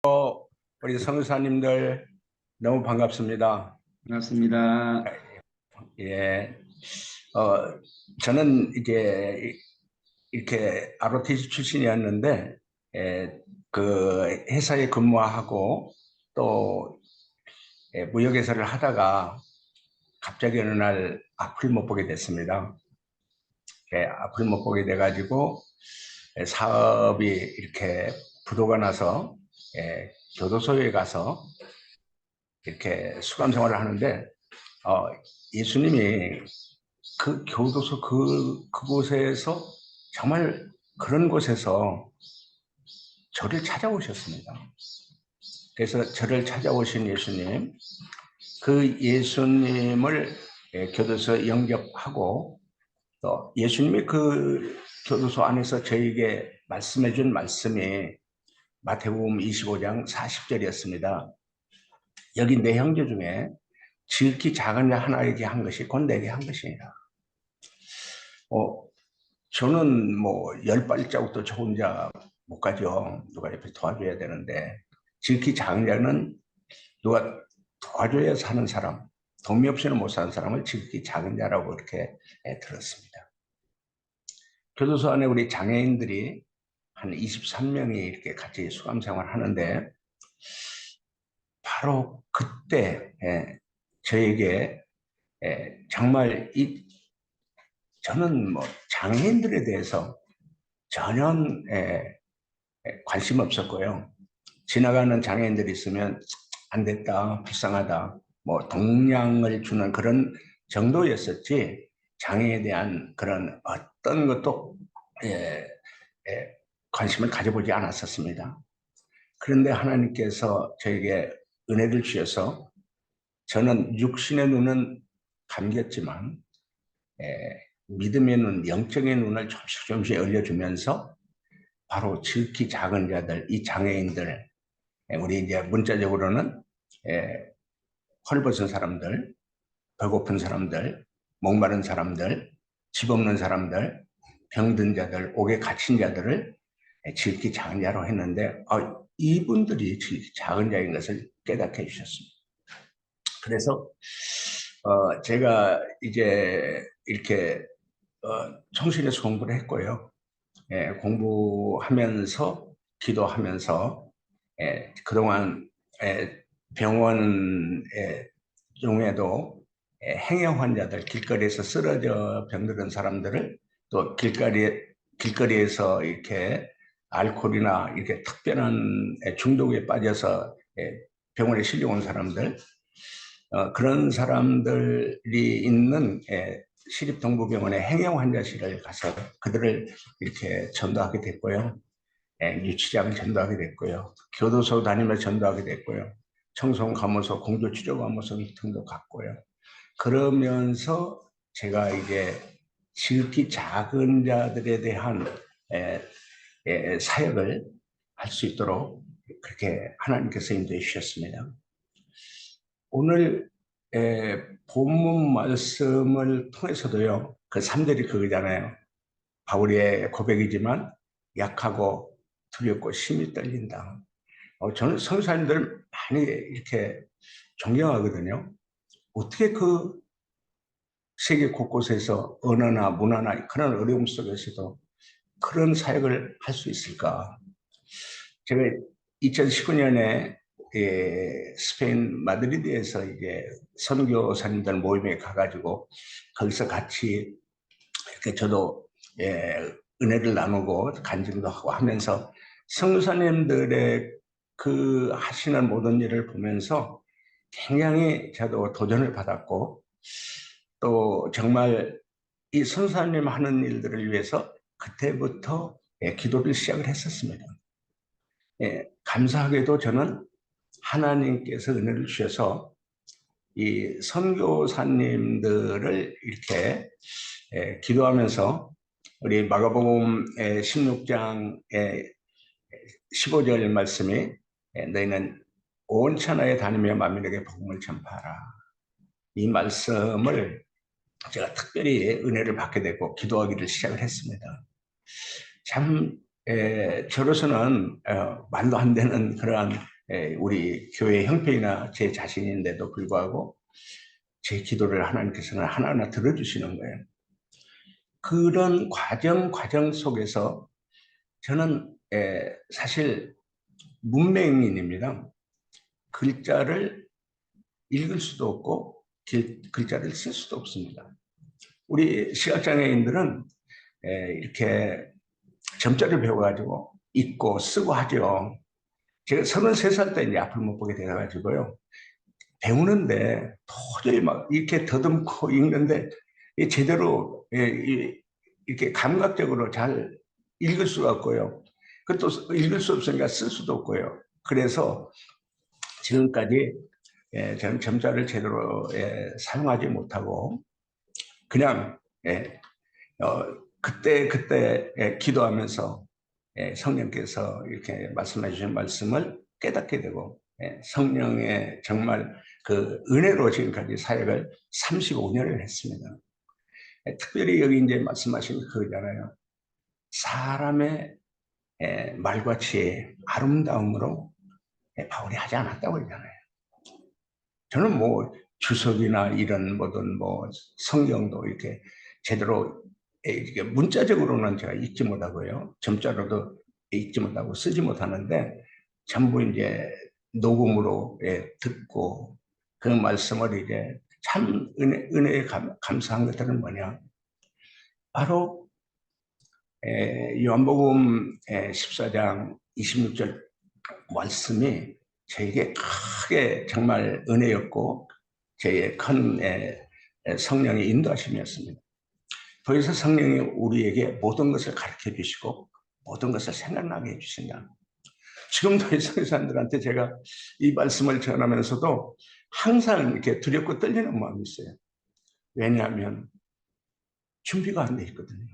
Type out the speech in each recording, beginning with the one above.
우리 선교사님들 너무 반갑습니다. 반갑습니다. 예, 어, 저는 이제 이렇게 ROTC 출신이었는데, 그 회사에 근무하고 또 무역회사를 하다가 갑자기 어느 날 앞을 못 보게 됐습니다. 앞을 못 보게 돼가지고 사업이 이렇게 부도가 나서 교도소에 가서 이렇게 수감 생활을 하는데 어, 예수님이 그 교도소 그곳에서 정말 그런 곳에서 저를 찾아오셨습니다. 그래서 저를 찾아오신 예수님, 그 예수님을 교도소에 영접하고 또 예수님이 그 교도소 안에서 저에게 말씀해 준 말씀이 마태복음 25장 40절이었습니다. 여기 내 형제 중에 지극히 작은 자 하나에게 한 것이 곧 내게 한 것이니라. 어, 저는 뭐 열 발자국도 저 혼자 못 가죠. 누가 옆에 도와줘야 되는데 지극히 작은 자는 누가 도와줘야 사는 사람, 도움이 없이는 못 사는 사람을 지극히 작은 자라고 이렇게 들었습니다. 교도소 안에 우리 장애인들이 한 23명이 이렇게 같이 수감 생활하는데 바로 그때 저에게 정말 저는 뭐 장애인들에 대해서 전혀 관심 없었고요. 지나가는 장애인들이 있으면 안 됐다, 불쌍하다, 뭐 동량을 주는 그런 정도였었지 장애에 대한 그런 어떤 것도 예, 관심을 가져보지 않았었습니다. 그런데 하나님께서 저에게 은혜를 주셔서 저는 육신의 눈은 감겼지만 믿음의 눈, 영적인 눈을 조금씩 열려주면서 바로 지극히 작은 자들, 이 장애인들, 우리 이제 문자적으로는 헐벗은 사람들, 배고픈 사람들, 목마른 사람들, 집 없는 사람들, 병든 자들, 옥에 갇힌 자들을 지극히 작은 자로 했는데 이분들이 지극히 작은 자인 것을 깨닫게 해주셨습니다. 그래서 제가 이제 이렇게 청신에서 공부를 했고요. 공부하면서 기도하면서 그동안 병원 중에도 행여 환자들 길거리에서 쓰러져 병들은 사람들을 또 길거리에서 이렇게 알코올이나 이렇게 특별한 중독에 빠져서 병원에 실려온 사람들 그런 사람들이 있는 시립동부병원의 행여 환자실을 가서 그들을 이렇게 전도하게 됐고요. 유치장을 전도하게 됐고요. 교도소 다니면서 전도하게 됐고요. 청송 감호소, 공조치료 감호소 등도 갔고요. 그러면서 제가 이제 지극히 작은 자들에 대한 사역을 할 수 있도록 그렇게 하나님께서 인도해 주셨습니다. 오늘 본문 말씀을 통해서도요. 그 3절이 그거잖아요. 바울의 고백이지만 약하고 두렵고 심히 떨린다. 저는 선교사님들 많이 이렇게 존경하거든요. 어떻게 그 세계 곳곳에서 언어나 문화나 그런 어려움 속에서도 그런 사역을 할 수 있을까? 제가 2019년에 스페인 마드리드에서 이제 선교사님들 모임에 가가지고 거기서 같이 이렇게 저도 은혜를 나누고 간증도 하고 하면서 선교사님들의 그 하시는 모든 일을 보면서 굉장히 저도 도전을 받았고 또 정말 이 선사님 하는 일들을 위해서 그때부터 기도를 시작을 했었습니다. 감사하게도 저는 하나님께서 은혜를 주셔서 이 선교사님들을 이렇게 기도하면서 우리 마가복음 16장 15절 말씀이 너희는 온 천하에 다니며 만민에게 복음을 전파하라. 이 말씀을 제가 특별히 은혜를 받게 되고 기도하기를 시작을 했습니다. 참 저로서는 말도 안 되는 그러한 우리 교회 형편이나 제 자신인데도 불구하고 제 기도를 하나님께서는 하나하나 들어주시는 거예요. 그런 과정 속에서 저는 사실 문맹인입니다. 글자를 읽을 수도 없고 글자를 쓸 수도 없습니다. 우리 시각장애인들은 이렇게 점자를 배워가지고 읽고 쓰고 하죠. 제가 33살 때 이제 앞을 못 보게 돼가지고요. 배우는데 도저히 막 이렇게 더듬고 읽는데 제대로 이렇게 감각적으로 잘 읽을 수가 없고요. 그것도 읽을 수 없으니까 쓸 수도 없고요. 그래서 지금까지 저는 점자를 제대로 사용하지 못하고 그냥 그때 기도하면서 성령께서 이렇게 말씀해 주신 말씀을 깨닫게 되고 성령의 정말 그 은혜로 지금까지 사역을 35년을 했습니다. 특별히 여기 이제 말씀하신 그거잖아요. 사람의 말과 지혜, 아름다움으로 바울이 하지 않았다고 그러잖아요. 저는 뭐 주석이나 이런 뭐든 뭐 성경도 이렇게 제대로 이렇게 문자적으로는 제가 읽지 못하고요. 점자로도 읽지 못하고 쓰지 못하는데 전부 이제 녹음으로 듣고 그 말씀을 이제 참 은혜에 감사한 것들은 뭐냐. 바로 요한복음 14장 26절 말씀이 저에게 크게 정말 은혜였고 저의 큰 성령의 인도하심이었습니다. 거기서 성령이 우리에게 모든 것을 가르쳐 주시고 모든 것을 생각나게 해주신다. 지금도 이스라엘 사람들한테 제가 이 말씀을 전하면서도 항상 이렇게 두렵고 떨리는 마음이 있어요. 왜냐하면 준비가 안 돼 있거든요.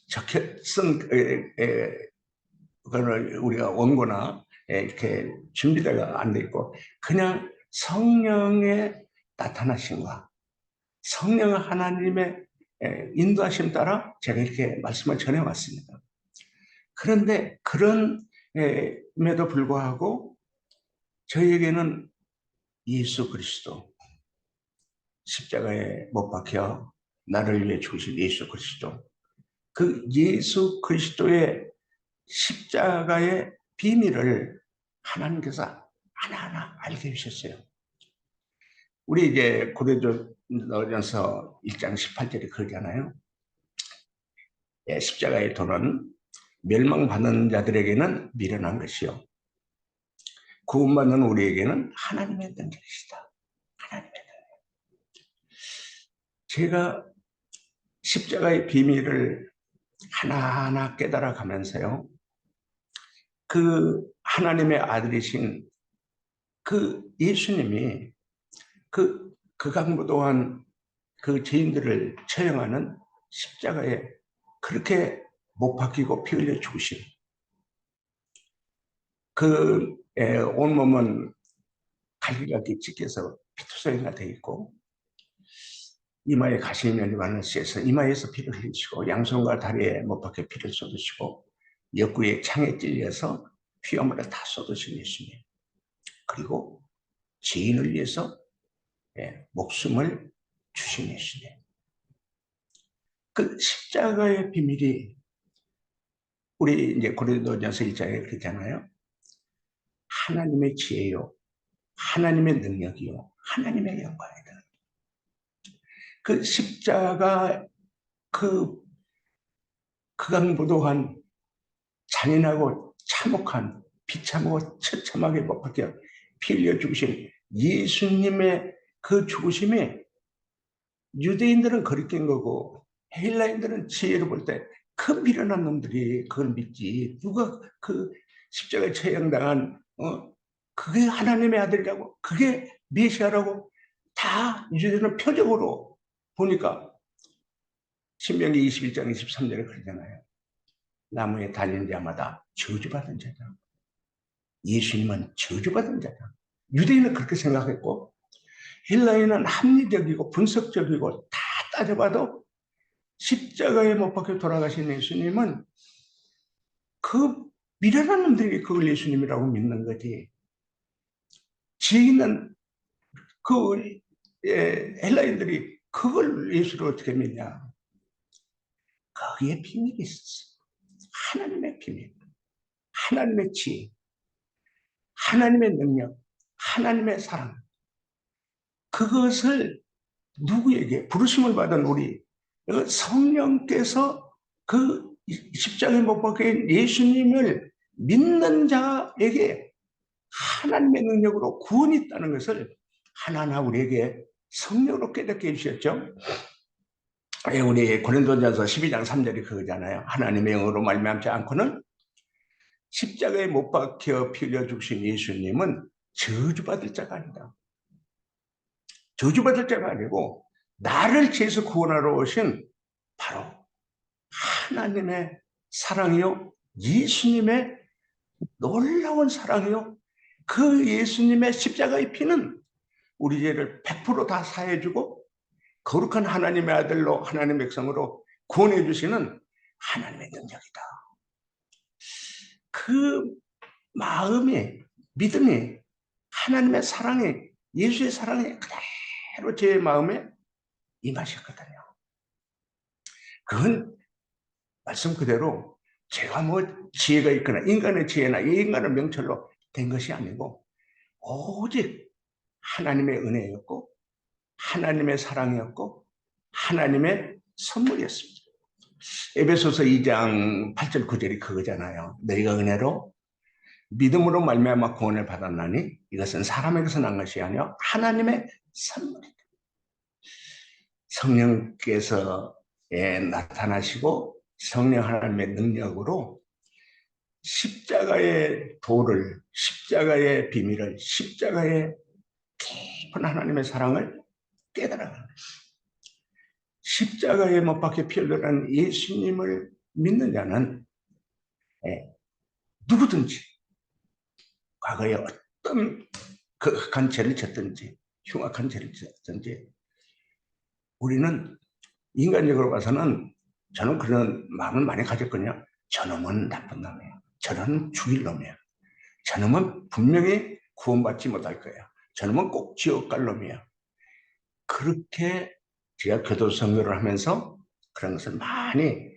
적혀 쓴 그걸 우리가 원고나 이렇게 준비가 안 돼 있고 그냥 성령의 나타나심과 성령 하나님의 인도하심 따라 제가 이렇게 말씀을 전해왔습니다. 그런데 그런에도 불구하고 저희에게는 예수 그리스도 십자가에 못 박혀 나를 위해 죽으신 예수 그리스도 그 예수 그리스도의 십자가의 비밀을 하나님께서 하나하나 알게 해주셨어요. 우리 이제 고린도전서 1장 18절에 그러잖아요. 십자가의 도는 멸망받는 자들에게는 미련한 것이요 구원받는 우리에게는 하나님의 능력이시다. 하나님의 능력. 제가 십자가의 비밀을 하나하나 깨달아 가면서요. 그 하나님의 아들이신 그 예수님이 그 극악무도한 그 죄인들을 처형하는 십자가에 그렇게 못 박히고 피 흘려 죽으신 그 온몸은 갈기갈기 찢겨서 피투성이가 되어 있고 이마에 가시이 열리고 씨에서 이마에서 피를 흘리시고 양손과 다리에 못 박혀 피를 쏟으시고 옆구리에 창에 찔려서 피와 물을 다 쏟으신 예수님 그리고 죄인을 위해서 목숨을 주신 예수님 그 십자가의 비밀이 우리 이제 고린도전서 1장에 그렇잖아요. 하나님의 지혜요, 하나님의 능력이요, 하나님의 영광이다. 그 십자가 그 극악무도한 잔인하고 참혹한 비참하고 처참하게 못 박혀 피 흘려 죽으신 예수님의 그 죽으심이 유대인들은 거리낀 거고 헬라인들은 지혜로 볼 때 그 미련한 놈들이 그걸 믿지 누가 그 십자가에 처형당한 그게 하나님의 아들이라고 그게 메시아라고 다 유대인은 표적으로 보니까 신명기 21장 23절에 그러잖아요. 나무에 달린 자마다 저주받은 자다. 예수님은 저주받은 자다. 유대인은 그렇게 생각했고 헬라인은 합리적이고 분석적이고 다 따져봐도 십자가에 못 박혀 돌아가신 예수님은 그 미련한 놈들이 그걸 예수님이라고 믿는 거지. 지혜 있는 그 헬라인들이 그걸 예수를 어떻게 믿냐. 거기에 비밀이 있었어. 하나님의 비밀, 하나님의 지혜, 하나님의 능력, 하나님의 사랑. 그것을 누구에게 부르심을 받은 우리 성령께서 그 십자가에 못 박힌 예수님을 믿는 자에게 하나님의 능력으로 구원이 있다는 것을 하나하나 우리에게 성령으로 깨닫게 해주셨죠. 우리 고린도전서 12장 3절이 그거잖아요. 하나님의 영으로 말미암지 않고는 십자가에 못 박혀 피 흘려 죽으신 예수님은 저주받을 자가 아니다. 저주받을 자가 아니고 나를 죄에서 구원하러 오신 바로 하나님의 사랑이요, 예수님의 놀라운 사랑이요, 그 예수님의 십자가의 피는 우리 죄를 100% 다 사해주고 거룩한 하나님의 아들로 하나님의 백성으로 구원해 주시는 하나님의 능력이다. 그 마음이, 믿음이, 하나님의 사랑이, 예수의 사랑이 그대로 제 마음에 임하셨거든요. 그건 말씀 그대로 제가 뭐 지혜가 있거나 인간의 지혜나 인간의 명철로 된 것이 아니고 오직 하나님의 은혜였고 하나님의 사랑이었고 하나님의 선물이었습니다. 에베소서 2장 8절 9절이 그거잖아요. 너희가 은혜로 믿음으로 말미암아 구원을 받았나니 이것은 사람에게서 난 것이 아니라 하나님의 선물이다. 성령께서 나타나시고 성령 하나님의 능력으로 십자가의 도를, 십자가의 비밀을, 십자가의 깊은 하나님의 사랑을 깨달아가는 거예요. 십자가에 못 박혀 피 흘려라는 예수님을 믿는 자는 누구든지 과거에 어떤 극한 죄를 졌든지 흉악한 죄를 졌든지 우리는 인간적으로 봐서는 저는 그런 마음을 많이 가졌거든요. 저놈은 나쁜 놈이에요. 저놈은 죽일 놈이에요. 저놈은 분명히 구원받지 못할 거예요. 저놈은 꼭 지옥 갈 놈이에요. 그렇게 제가 교도 선교를 하면서 그런 것을 많이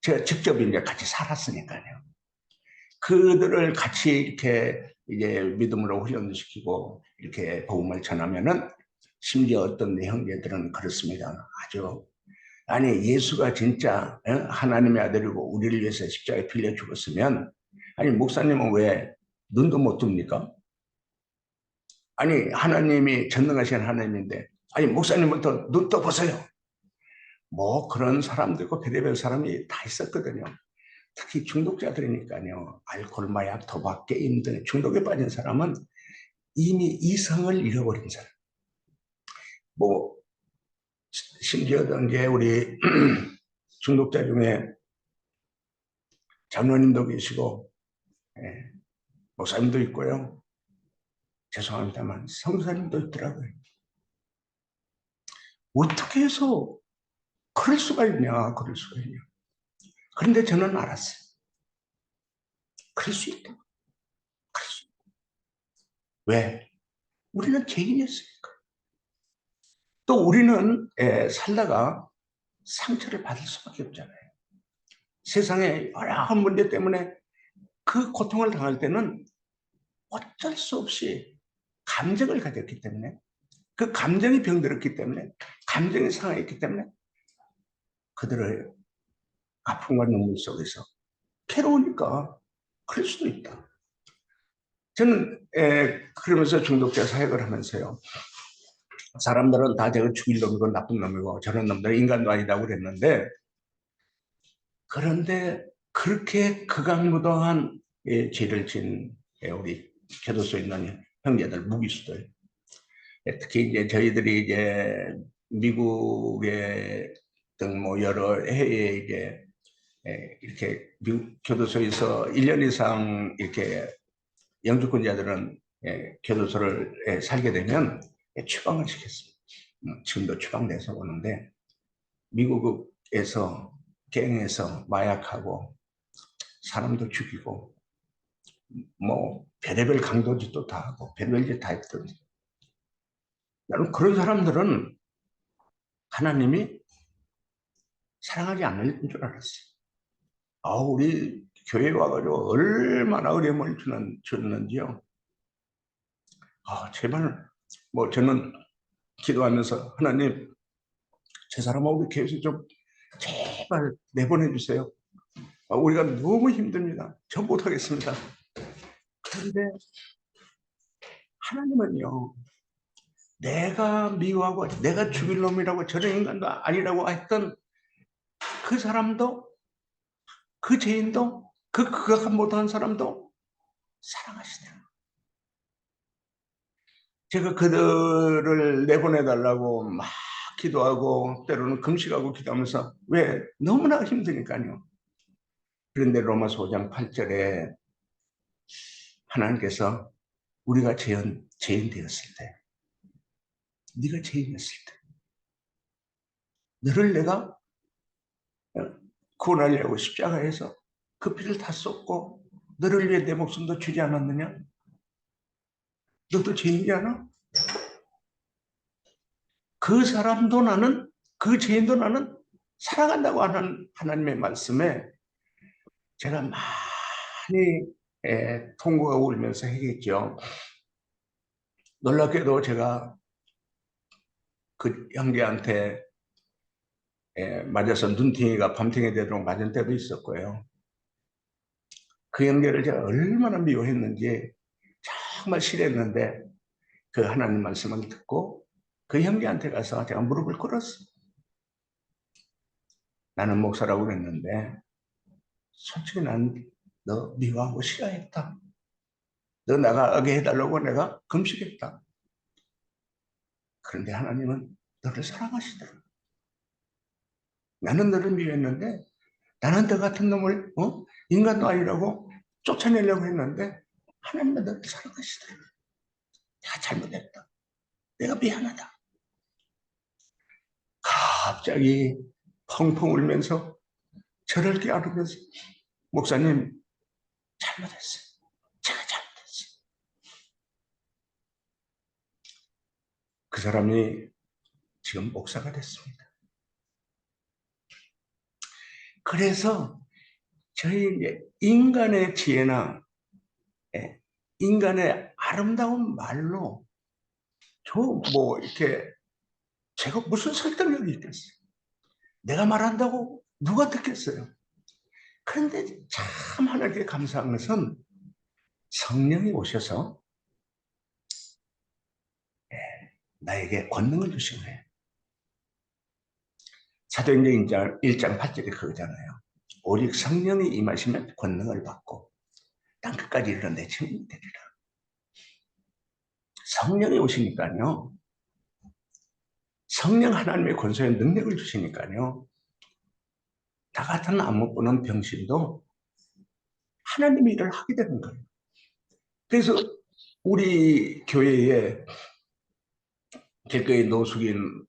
제가 직접 이제 같이 살았으니까요. 그들을 같이 이렇게 이제 믿음으로 훈련시키고 이렇게 복음을 전하면은 심지어 어떤 형제들은 그렇습니다. 아주 아니 예수가 진짜 하나님의 아들이고 우리를 위해서 십자가에 빌려 죽었으면 아니 목사님은 왜 눈도 못 뜹니까? 아니 하나님이 전능하신 하나님인데 아니 목사님부터 눈 떠보세요. 뭐 그런 사람들과 별의별 사람이 다 있었거든요. 특히 중독자들이니까요. 알코올, 마약, 도박, 게임 등 중독에 빠진 사람은 이미 이성을 잃어버린 사람. 뭐 심지어 이제 우리 중독자 중에 장로님도 계시고 목사님도 있고요. 죄송합니다만 성사님도 있더라고요. 어떻게 해서 그럴 수가 있냐, 그럴 수가 있냐. 그런데 저는 알았어요. 그럴 수 있다. 그럴 수 있다. 왜? 우리는 죄인이었으니까. 또 우리는 살다가 상처를 받을 수밖에 없잖아요. 세상에 여러 문제 때문에 그 고통을 당할 때는 어쩔 수 없이 감정을 가졌기 때문에 그 감정이 병들었기 때문에 감정이 상하였기 때문에 그들의 아픔과 눈물 속에서 괴로우니까 그럴 수도 있다. 저는 그러면서 중독자 사역을 하면서요. 사람들은 다 저걸 죽일 놈이고 나쁜 놈이고 저런 놈들은 인간도 아니다고 그랬는데 그런데 그렇게 극악무도한 죄를 진 우리 교도소에 있는 형제들, 무기수들 특히 이제 저희들이 이제 미국의 등 뭐 여러 해외에 이제 이렇게 미국 교도소에서 1년 이상 이렇게 영주권자들은 교도소를 살게 되면 추방을 시켰습니다. 지금도 추방돼서 오는데 미국에서 갱에서 마약하고 사람도 죽이고 뭐 별의별 강도짓도 다 하고 별별 짓 다 했던, 나는 그런 사람들은 하나님이 사랑하지 않는 줄 알았어요. 우리 교회 와가지고 얼마나 어려움을 줬는지요. 제발, 뭐 저는 기도하면서 하나님, 제 사람하고 우리 교회에서 좀 제발 내보내 주세요. 우리가 너무 힘듭니다. 저 못하겠습니다. 그런데 하나님은요, 내가 미워하고 내가 죽일 놈이라고 저런 인간도 아니라고 했던 그 사람도, 그 죄인도, 그 극악한 못한 사람도 사랑하시더라고요. 제가 그들을 내보내달라고 막 기도하고 때로는 금식하고 기도하면서, 왜? 너무나 힘드니까요. 그런데 로마서 5장 8절에 하나님께서 우리가 죄인 되었을 때, 네가 죄인이었을 때 너를 내가 구원하려고 십자가에서 그 피를 다 쏟고 너를 위해 내 목숨도 주지 않았느냐? 너도 죄인이잖아? 그 사람도 나는, 그 죄인도 나는 사랑한다고 하는 하나님의 말씀에 제가 많이 통곡하고 울면서 했겠죠. 놀랍게도 제가 그 형제한테 맞아서 눈탱이가 밤탱이 되도록 맞은 때도 있었고요. 그 형제를 제가 얼마나 미워했는지 정말 싫어했는데, 그 하나님 말씀을 듣고 그 형제한테 가서 제가 무릎을 꿇었어요. 나는 목사라고 그랬는데 솔직히 난 너 미워하고 싫어했다. 너 나가게 해달라고 내가 금식했다. 그런데 하나님은 너를 사랑하시더라. 나는 너를 미워했는데, 나는 너 같은 놈을 인간도 아니라고 쫓아내려고 했는데 하나님은 너를 사랑하시더라. 내가 잘못했다. 내가 미안하다. 갑자기 펑펑 울면서 저를 깨우면서, 목사님, 잘못했어요. 제가 잘못했어요. 그 사람이 지금 목사가 됐습니다. 그래서 저희 인간의 지혜나 인간의 아름다운 말로 뭐 이렇게 제가 무슨 설득력이 있겠어요? 내가 말한다고 누가 듣겠어요? 그런데 참 하나님께 감사한 것은 성령이 오셔서 나에게 권능을 주신 거예요. 사도행전 1장 8절에 그거잖아요. 오직 성령이 임하시면 권능을 받고 땅끝까지 이르는 내 증인이 되리라. 성령이 오시니까요. 성령 하나님의 권세의 능력을 주시니까요. 나 같은 안목 보는 병신도 하나님의 일을 하게 되는 거예요. 그래서 우리 교회에 길거리 노숙인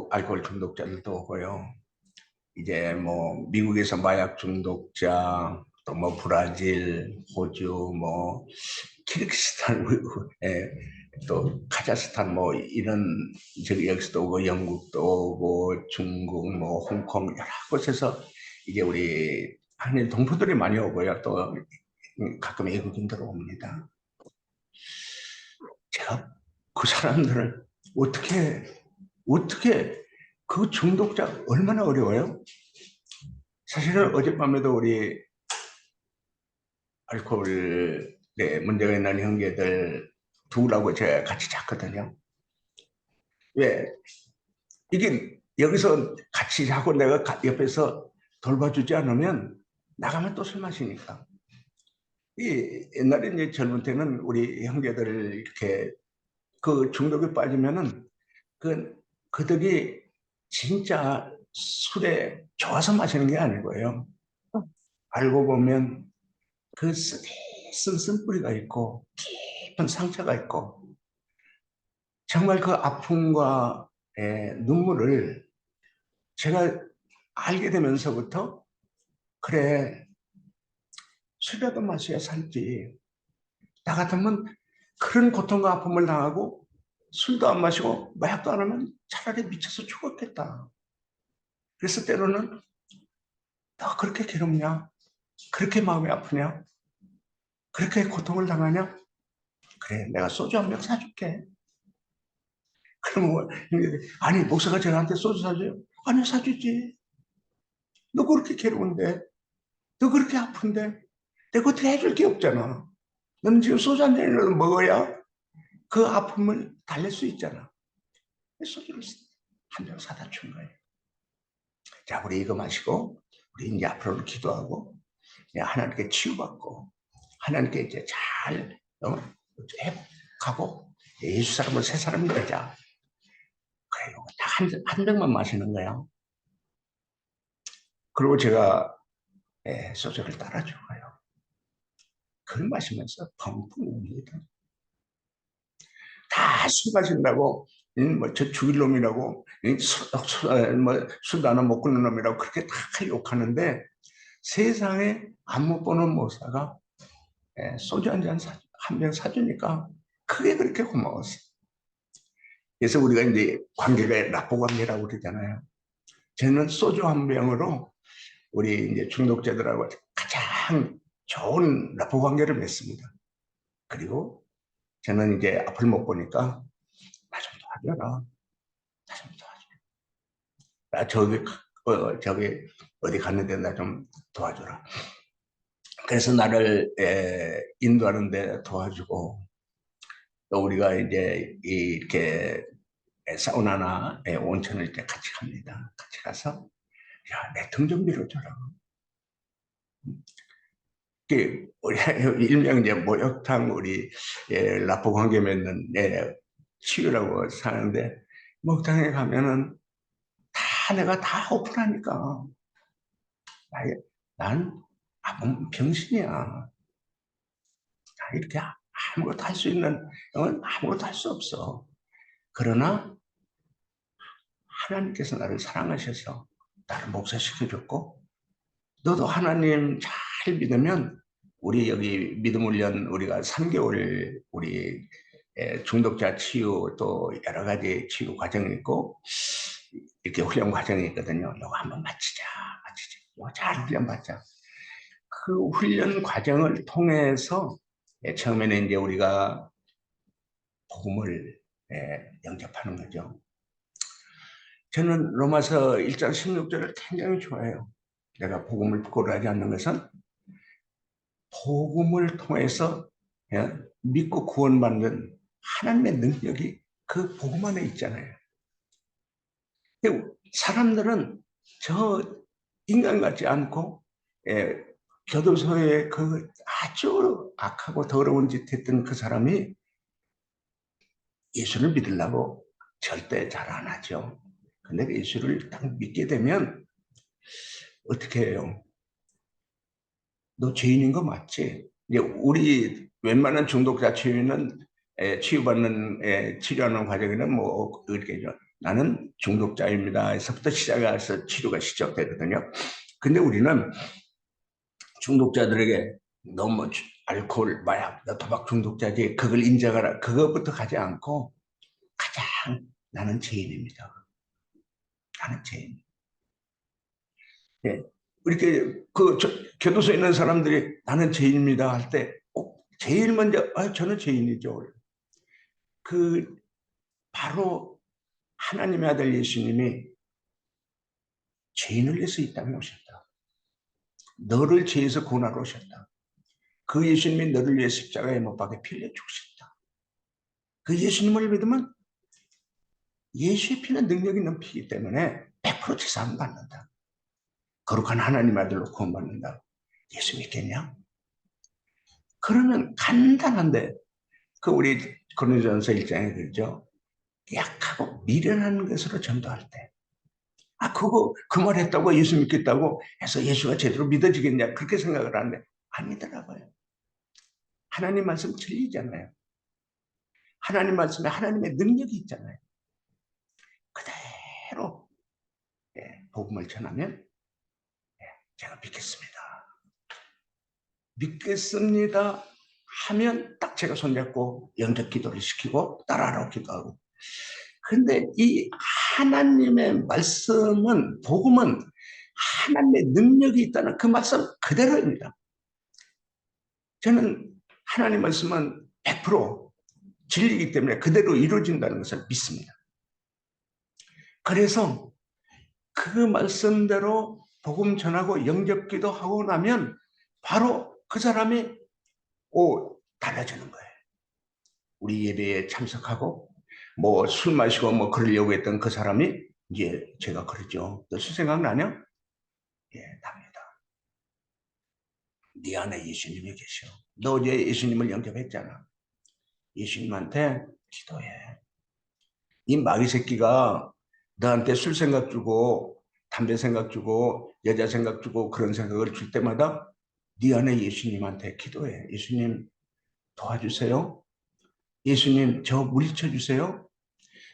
알코올 중독자들도 오고요. 이제 뭐 미국에서 마약 중독자, 또 뭐 브라질, 호주, 뭐 키르기스탄, 또 카자흐스탄 뭐 이런 여기서도 오고 영국도 오고 중국 뭐 홍콩 여러 곳에서 이제 우리 한일 동포들이 많이 오고요. 또 가끔 외국인들 옵니다. 제가 그 사람들을 어떻게 그 중독자 얼마나 어려워요? 사실은 어젯밤에도 우리 알코올에 문제가 있는 형제들 두라고 제가 같이 잤거든요. 왜? 이게 여기서 같이 자고 내가 옆에서 돌봐주지 않으면 나가면 또 술 마시니까. 옛날에 이제 젊은 때는 우리 형제들 이렇게 그 중독에 빠지면은 그들이 진짜 술에 좋아서 마시는 게 아니고요. 알고 보면 그 쓴뿌리가 있고 깊은 상처가 있고, 정말 그 아픔과 눈물을 제가 알게 되면서부터, 그래, 술이라도 마셔야 살지. 나 같으면 그런 고통과 아픔을 당하고 술도 안 마시고 마약도 안 하면 차라리 미쳐서 죽었겠다. 그래서 때로는 너 그렇게 괴롭냐? 그렇게 마음이 아프냐? 그렇게 고통을 당하냐? 그래, 내가 소주 한 병 사줄게. 그러면 아니 목사가 저한테 소주 사줘요? 아니 사주지. 너 그렇게 괴로운데, 너 그렇게 아픈데 내가 어떻게 해줄 게 없잖아. 너는 지금 소주 한 잔이라도 먹어야 그 아픔을 달랠 수 있잖아. 소주를 한 병 사다 준 거예요. 자, 우리 이거 마시고 우리 이제 앞으로 기도하고 하나님께 치유받고 하나님께 이제 잘 회복하고 예수 사람은 새 사람이 되자. 그래요. 한 병만 마시는 거예요. 그리고 제가 소주를 따라줘요. 그걸 마시면서 펑펑 웁니다. 다 술 마신다고 뭐저 죽일 놈이라고 술도 안 먹고 있는 놈이라고 그렇게 다 욕하는데 세상에 안 못 보는 목사가 소주 한 병 사주니까 그게 그렇게 고마웠어요. 그래서 우리가 이제 관계가 나쁜 관계라고 그러잖아요. 저는 소주 한 병으로 우리 이제 중독자들하고 가장 좋은 라포 관계를 맺습니다. 그리고 저는 이제 앞을 못 보니까 나 좀 도와줘라. 나 좀 도와줘. 나 저기 어디 갔는데 나 좀 도와줘라. 그래서 나를 인도하는데 도와주고 또 우리가 이제 이렇게 사우나나 온천을 이제 같이 갑니다. 같이 가서 야, 내 등 좀 밀어줘라. 우리 일명 이제 목욕탕 우리 라포 관계 맺는 치유라고 사는데 목욕탕에 가면은 다 내가 다 오픈하니까 난 병신이야. 이렇게 아무것도 할 수 있는 영은 아무것도 할 수 없어. 그러나 하나님께서 나를 사랑하셔서 나를 목사시켜줬고 너도 하나님 잘 믿으면 우리 여기 믿음 훈련 우리가 3개월 우리 중독자 치유 또 여러 가지 치유 과정이 있고 이렇게 훈련 과정이 있거든요. 이거 한번 마치자. 이거 잘 훈련 받자. 그 훈련 과정을 통해서 처음에는 이제 우리가 복음을 영접하는 거죠. 저는 로마서 1장 16절을 굉장히 좋아해요. 내가 복음을 부끄러워하지 않는 것은 복음을 통해서 믿고 구원받는 하나님의 능력이 그 복음 안에 있잖아요. 사람들은 저 인간 같지 않고 교도소에 그 아주 악하고 더러운 짓 했던 그 사람이 예수를 믿으려고 절대 잘 안 하죠. 근데 예수를 딱 믿게 되면 어떻게 해요? 너 죄인인 거 맞지? 이제 우리 웬만한 중독자 치유는 치유받는 치료하는 과정에는 뭐 이렇게 나는 중독자입니다. 에서부터 시작해서 치료가 시작되거든요. 근데 우리는 중독자들에게 너무 알코올, 마약, 도박 중독자지 그걸 인정하라. 그것부터 가지 않고 가장 나는 죄인입니다. 나는 죄인. 예. 이렇게 교도소에 있는 사람들이 나는 죄인입니다 할 때 제일 먼저 저는 죄인이죠. 그 바로 하나님의 아들 예수님이 죄인을 위해서 이 땅에 오셨다. 너를 죄에서 구원하러 오셨다. 그 예수님이 너를 위해 십자가에 못 박혀 피 흘려 죽으셨다. 그 예수님을 믿으면 예수의 피는 능력 있는 피이기 때문에 100% 제사함 받는다. 거룩한 하나님 아들로 구원받는다. 예수 믿겠냐? 그러면 간단한데 그 우리 고린도전서 1장에 그러죠. 약하고 미련한 것으로 전도할 때. 그거 그 말 했다고 예수 믿겠다고 해서 예수가 제대로 믿어지겠냐 그렇게 생각을 하는데 아니더라고요. 하나님 말씀 진리잖아요. 하나님 말씀에 하나님의 능력이 있잖아요. 그대로 복음을 전하면 제가 믿겠습니다. 믿겠습니다 하면 딱 제가 손잡고 영접 기도를 시키고 따라하라고 기도하고. 근데 이 하나님의 말씀은, 복음은 하나님의 능력이 있다는 그 말씀 그대로입니다. 저는 하나님 말씀은 100% 진리이기 때문에 그대로 이루어진다는 것을 믿습니다. 그래서 그 말씀대로 복음 전하고 영접 기도하고 나면 바로 그 사람이 달라지는 거예요. 우리 예배에 참석하고 뭐 술 마시고 뭐 그러려고 했던 그 사람이 이제 제가 그러죠. 너 술 생각나냐? 예, 납니다. 네 안에 예수님이 계셔. 너 어제 예수님을 영접했잖아. 예수님한테 기도해. 이 마귀 새끼가 너한테 술 생각 주고 담배 생각 주고 여자 생각 주고 그런 생각을 줄 때마다 네 안에 예수님한테 기도해. 예수님 도와주세요. 예수님 저 물리쳐 주세요.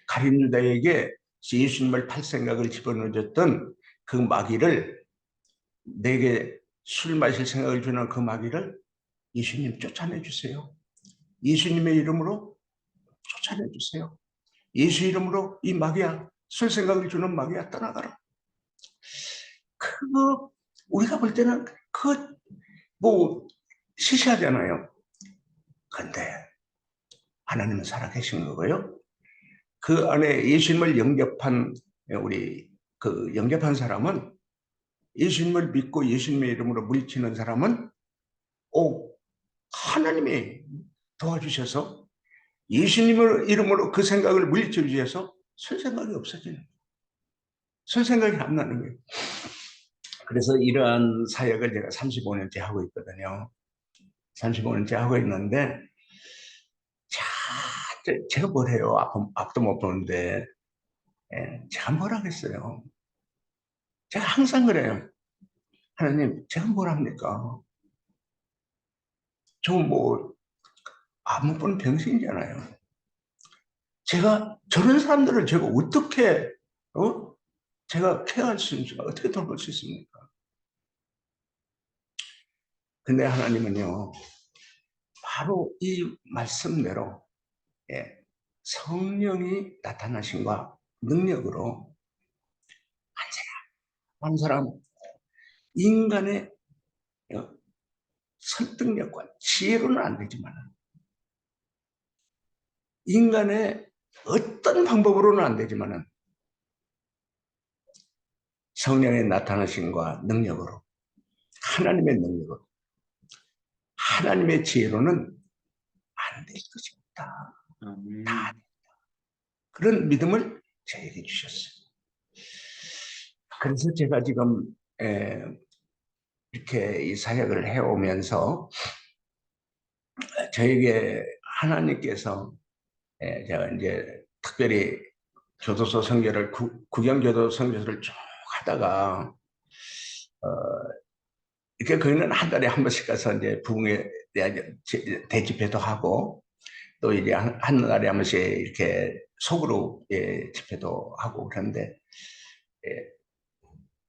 가룟 유다에게 예수님을 팔 생각을 집어넣어줬던 그 마귀를, 내게 술 마실 생각을 주는 그 마귀를 예수님 쫓아내 주세요. 예수님의 이름으로 쫓아내 주세요. 예수 이름으로 이 마귀야, 술 생각을 주는 마귀야, 떠나가라. 그거 우리가 볼 때는 뭐 시시하잖아요. 근데 하나님은 살아계신 거고요. 그 안에 예수님을 영접한 우리 그 영접한 사람은, 예수님을 믿고 예수님의 이름으로 물리치는 사람은 하나님이 도와주셔서 예수님의 이름으로 그 생각을 물리쳐 주셔서 술 생각이 없어지는 거예요. 술 생각이 안 나는 거예요. 그래서 이러한 사역을 제가 35년째 하고 있거든요. 35년째 하고 있는데, 자, 제가 뭘 해요? 앞도 못 보는데, 제가 뭘 하겠어요? 제가 항상 그래요. 하나님, 제가 뭘 합니까? 저 뭐, 안 못 보는 병신이잖아요. 제가 저런 사람들을 제가 어떻게, 제가 케어할 수 있습니까? 어떻게 돌볼 수 있습니까? 근데 하나님은요, 바로 이 말씀대로, 성령이 나타나심과 능력으로 한 사람, 인간의 설득력과 지혜로는 안 되지만, 인간의 어떤 방법으로는 안 되지만 성령의 나타나심과 능력으로, 하나님의 능력으로, 하나님의 지혜로는 안 될 것이 없다. 다 된다. 그런 믿음을 저에게 주셨어요. 그래서 제가 지금 이렇게 이 사역을 해오면서 저에게 하나님께서, 제가 이제 특별히 교도소 선교를, 국영교도 선교를 쭉 하다가 이렇게 거기는 한 달에 한 번씩 가서 이제 부흥회 대집회도 하고, 또 이제 한 달에 한 번씩 이렇게 속으로 집회도 하고 그런데,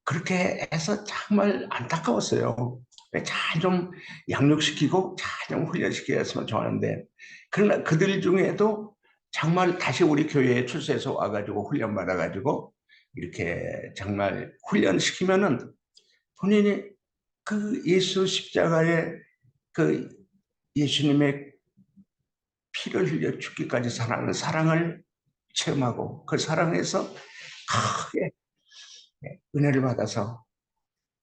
그렇게 해서 정말 안타까웠어요. 잘 좀 양육시키고 잘 좀 훈련시켰으면 좋았는데, 그러나 그들 중에도 정말 다시 우리 교회에 출세해서 와가지고 훈련받아가지고 이렇게 정말 훈련시키면은 본인이 그 예수 십자가의 그 예수님의 피를 흘려 죽기까지 사랑하는 사랑을 체험하고 그 사랑에서 크게 은혜를 받아서,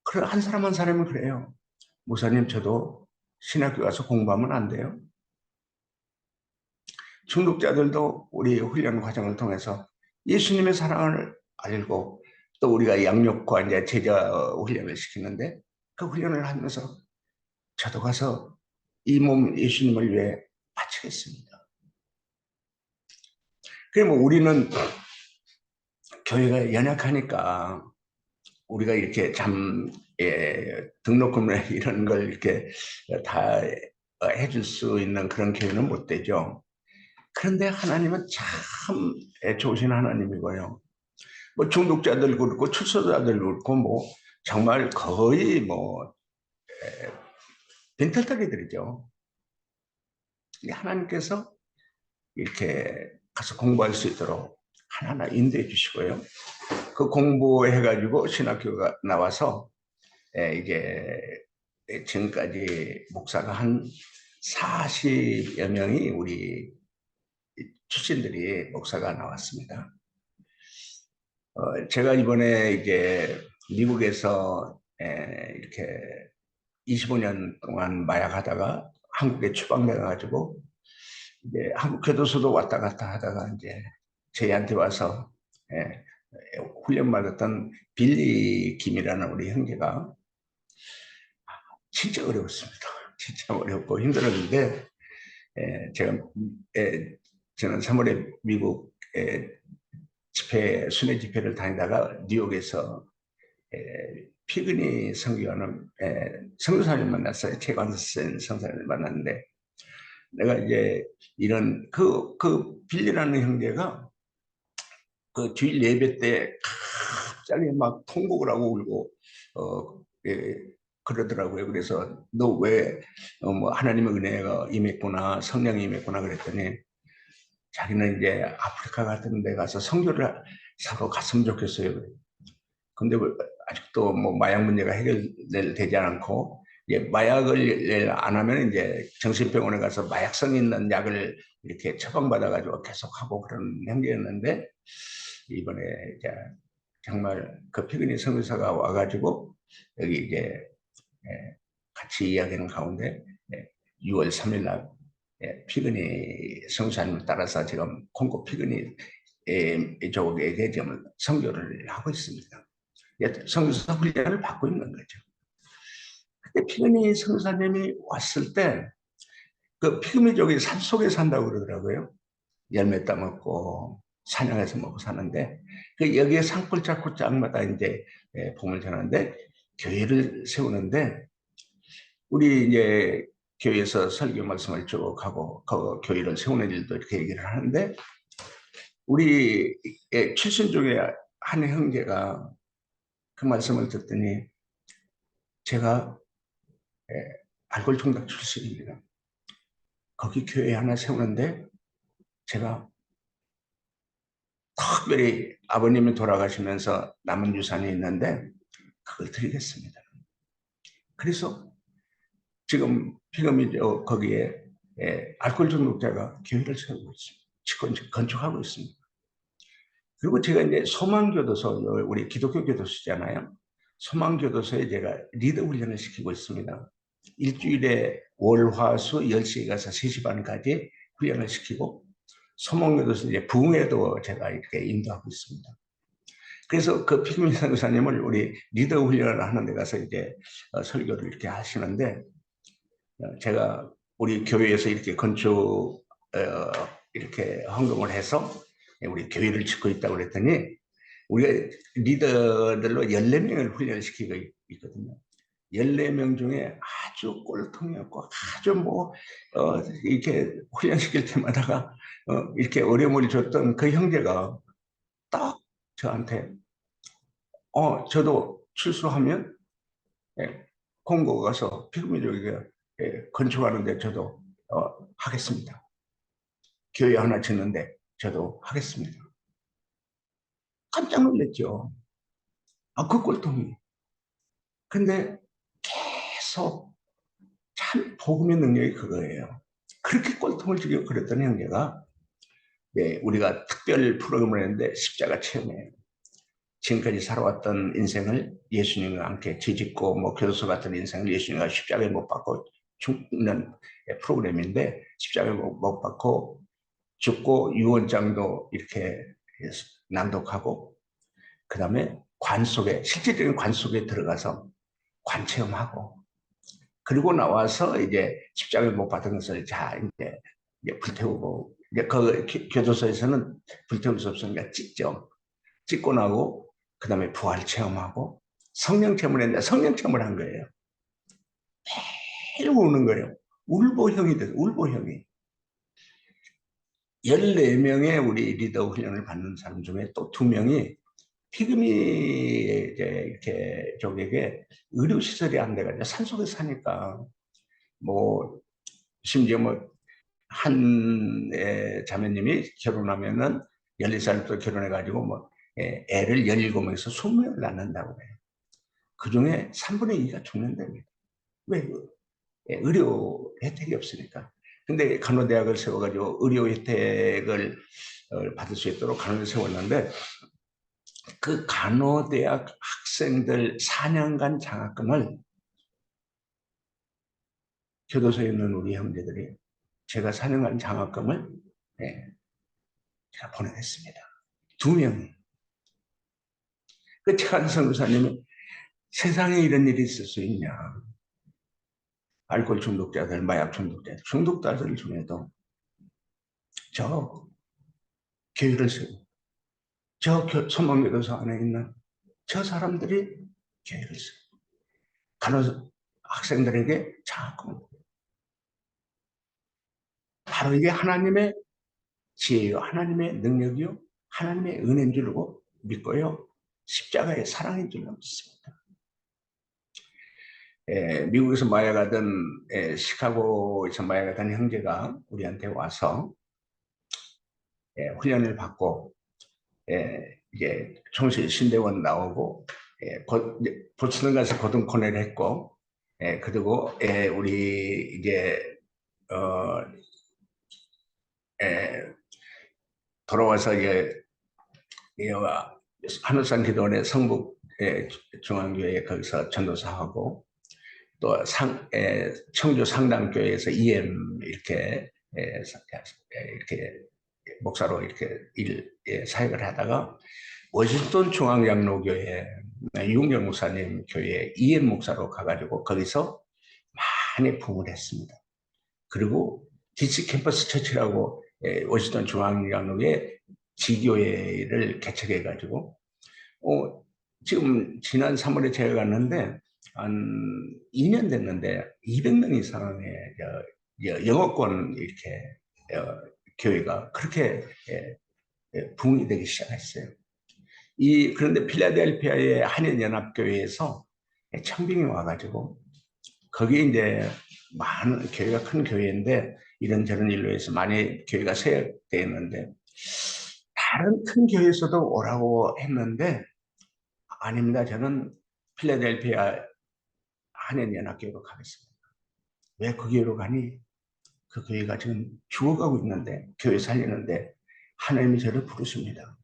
그래 한 사람 한 사람은 그래요. 목사님 저도 신학교 가서 공부하면 안 돼요? 중독자들도 우리 훈련 과정을 통해서 예수님의 사랑을 알고, 또 우리가 양육과 이제 제자 훈련을 시키는데, 그 훈련을 하면서 저도 가서 이 몸 예수님을 위해 바치겠습니다. 그래 뭐 우리는 교회가 연약하니까 우리가 이렇게 등록금을 이런 걸 이렇게 다 해줄 수 있는 그런 교회는 못 되죠. 그런데 하나님은 참 좋으신 하나님이고요. 뭐 중독자들 그렇고 출소자들 그렇고 뭐 정말 거의 뭐 빈털터리들이죠. 하나님께서 이렇게 가서 공부할 수 있도록 하나하나 인도해 주시고요. 그 공부해가지고 신학교가 나와서 이제 지금까지 목사가 한 40여 명이 우리 출신들이 목사가 나왔습니다. 제가 이번에 이제 미국에서 이렇게 25년 동안 마약하다가 한국에 추방돼가지고 이제 한국 교도소도 왔다 갔다 하다가 이제 저희한테 와서 훈련 받았던 빌리 김이라는 우리 형제가 진짜 어려웠습니다. 진짜 어렵고 힘들었는데 제가 저는 3월에 미국 순회 집회를 다니다가 뉴욕에서 피그니 선교하는 선교사를 만났어요. 최관선 선사를 만났는데 내가 이제 이런 그 빌리라는 형제가 그 주일 예배 때 갑자기 막 통곡을 하고 울고 그러더라고요. 그래서 너 왜 뭐 하나님의 은혜가 임했구나, 성령이 임했구나 그랬더니 자기는 이제 아프리카 같은 데 가서 선교를 사러 갔으면 좋겠어요. 근데 아직도 뭐 마약 문제가 해결되지 않고 마약을 안 하면 이제 정신병원에 가서 마약성 있는 약을 이렇게 처방받아가지고 계속하고 그런 형제였는데 이번에 이제 정말 그 피그니 선교사가 와가지고 여기 이제 같이 이야기하는 가운데 6월 3일 날 피그니 선교사님을 따라서 지금 콩고 피그니 쪽에게 지금 선교를 하고 있습니다. 선교사 훈련을 받고 있는 거죠. 근데 피그니 선교사님이 왔을 때 그 피그미족이 산속에 산다고 그러더라고요. 열매 따먹고 사냥해서 먹고 사는데 그 여기에 산골짜구짝마다 이제 복음을 전하는데 교회를 세우는데 우리 이제 교회에서 설교 말씀을 쭉 하고 그 교회를 세우는 일도 이렇게 얘기를 하는데 우리 출신 중에 한 형제가 그 말씀을 듣더니 제가 알코올 중독 출신입니다. 거기 교회 하나 세우는데 제가 특별히 아버님이 돌아가시면서 남은 유산이 있는데 그걸 드리겠습니다. 그래서 지금 피그미 거기에 알코올 중독자가 교회를 세우고 있습니다. 건축하고 있습니다. 그리고 제가 이제 소망교도소, 우리 기독교 교도소잖아요. 소망교도소에 제가 리더 훈련을 시키고 있습니다. 일주일에 월, 화, 수 10시에 가서 3시 반까지 훈련을 시키고 소망교도소 이제 부흥회도 제가 이렇게 인도하고 있습니다. 그래서 그 피그미 선교사님을 우리 리더 훈련을 하는 데 가서 이제 설교를 이렇게 하시는데 제가 우리 교회에서 이렇게 건축 이렇게 헌금을 해서 우리 교회를 짓고 있다고 그랬더니 우리가 리더들로 14명을 훈련시키고 있거든요. 14명 중에 아주 꼴통이었고 아주 뭐 이렇게 훈련시킬 때마다가 이렇게 어려움을 줬던 그 형제가 딱 저한테 저도 출소하면 콩고 가서 피그미족에게 건축하는데 저도 하겠습니다. 교회 하나 짓는데 저도 하겠습니다. 깜짝 놀랐죠. 그 꼴통이. 근데 계속 참 복음의 능력이 그거예요. 그렇게 꼴통을 지고 그랬던 형제가 우리가 특별 프로그램을 했는데 십자가 체험이에요. 지금까지 살아왔던 인생을 예수님과 함께 뒤집고 뭐 교도소 같은 인생을 예수님과 십자가에 못 박고 죽는 프로그램인데 십자가에 못 박고 죽고 유언장도 이렇게 낭독하고 그 다음에 관 속에 실질적인 관 속에 들어가서 관 체험하고 그리고 나와서 이제 십자가에 못 박은 것을 이제 불태우고 이제 그 교도소에서는 불태울 수 없으니까 찍고 나고 그 다음에 부활 체험하고 성령 체험을 했는데 성령 체험을 한 거예요. 매일 우는 거예요. 울보형이 됐어요. 울보형이. 14명의 우리 리더 훈련을 받는 사람 중에 또 2명이 피그미 이제 이렇게 쪽에게 의료시설이 안 돼가지고 산속에 사니까 뭐 심지어 뭐 한 자매님이 결혼하면은 14살부터 결혼해가지고 뭐 애를 17명에서 20명을 낳는다고 해요. 그 중에 3분의 2가 죽는답니다. 왜? 의료 혜택이 없으니까. 근데 간호대학을 세워가지고 의료 혜택을 받을 수 있도록 간호를 세웠는데, 그 간호대학 학생들 4년간 장학금을 교도소에 있는 우리 형제들이, 제가 4년간 장학금을 제가 보내냈습니다. 2명이. 그 최한 선교사님이 세상에 이런 일이 있을 수 있냐. 알코올 중독자들, 마약 중독자들, 중독자들 중에도 저 교회를 세우고, 저 소망교도소 안에 있는 저 사람들이 교회를 세우고, 간호 학생들에게 장학금을. 바로 이게 하나님의 지혜요, 하나님의 능력이요, 하나님의 은혜인 줄로 믿고요, 십자가의 사랑인 줄로 믿습니다. 미국에서 마약하던, 시카고에서 마약하던 형제가 우리한테 와서 훈련을 받고, 이제 총실 신대원 나오고, 보스턴 가서 고등코넬 했고, 그리고 우리 이제 돌아와서 이제 하늘산 기도원의 성북 중앙교회 거기서 전도사하고, 또 청주 상담교회에서 EM 이렇게 목사로 이렇게 사역을 하다가, 워싱턴 중앙장로교회 유은경 목사님 교회 EM 목사로 가가지고 거기서 많이 부흥을 했습니다. 그리고 DC 캠퍼스 처치라고 워싱턴 중앙장로교회 지교회를 개척해가지고, 지금 지난 3월에 제가 갔는데 한 2년 됐는데 200명 이상의 영어권 이렇게 교회가 그렇게 부흥이 되기 시작했어요. 그런데 필라델피아의 한인연합교회에서 청빙이 와가지고, 거기에 이제 많은 교회가 큰 교회인데 이런저런 일로 해서 많이 교회가 세역되어 있는데, 다른 큰 교회에서도 오라고 했는데, 아닙니다. 저는 필라델피아 한인연합교회로 가겠습니다. 왜 그 교회로 가니? 그 교회가 지금 죽어가고 있는데, 교회 살리는데 하나님이 저를 부르십니다.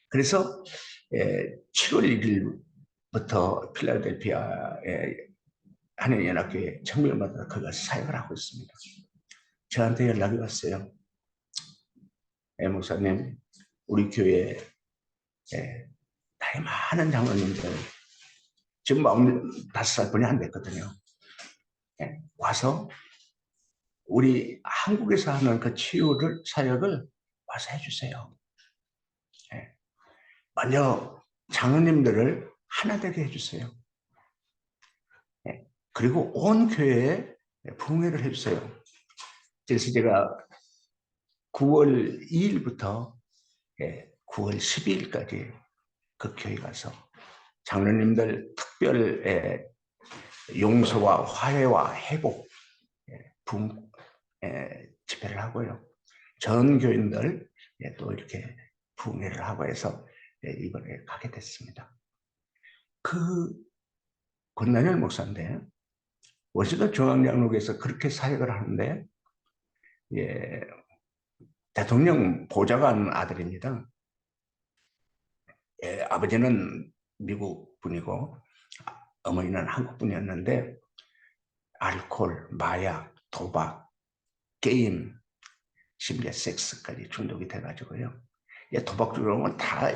그래서 7월 1일부터 필라델피아의 한인연합교회 청명을 받아 거기서 사역을 하고 있습니다. 저한테 연락이 왔어요. 목사님, 우리 교회에 나이 많은 장로님들, 지금 45살뿐이 안 됐거든요. 와서 우리 한국에서 하는 그 치유를 사역을 와서 해주세요. 먼저 장로님들을 하나 되게 해주세요. 그리고 온 교회에 부흥회를 해주세요. 그래서 제가 9월 2일부터 9월 12일까지 그 교회 가서 장로님들 특별 용서와 화해와 회복 부흥 집회를 하고요. 전 교인들 또 이렇게 부흥회를 하고 해서 이번에 가게 됐습니다. 그 권난열 목사인데, 워싱턴 중앙장로교에서 그렇게 사역을 하는데, 대통령 보좌관 아들입니다. 아버지는 미국 분이고 어머니는 한국 분이었는데, 알코올, 마약, 도박, 게임, 심지어 섹스까지 중독이 돼가지고요. 도박 중독은 다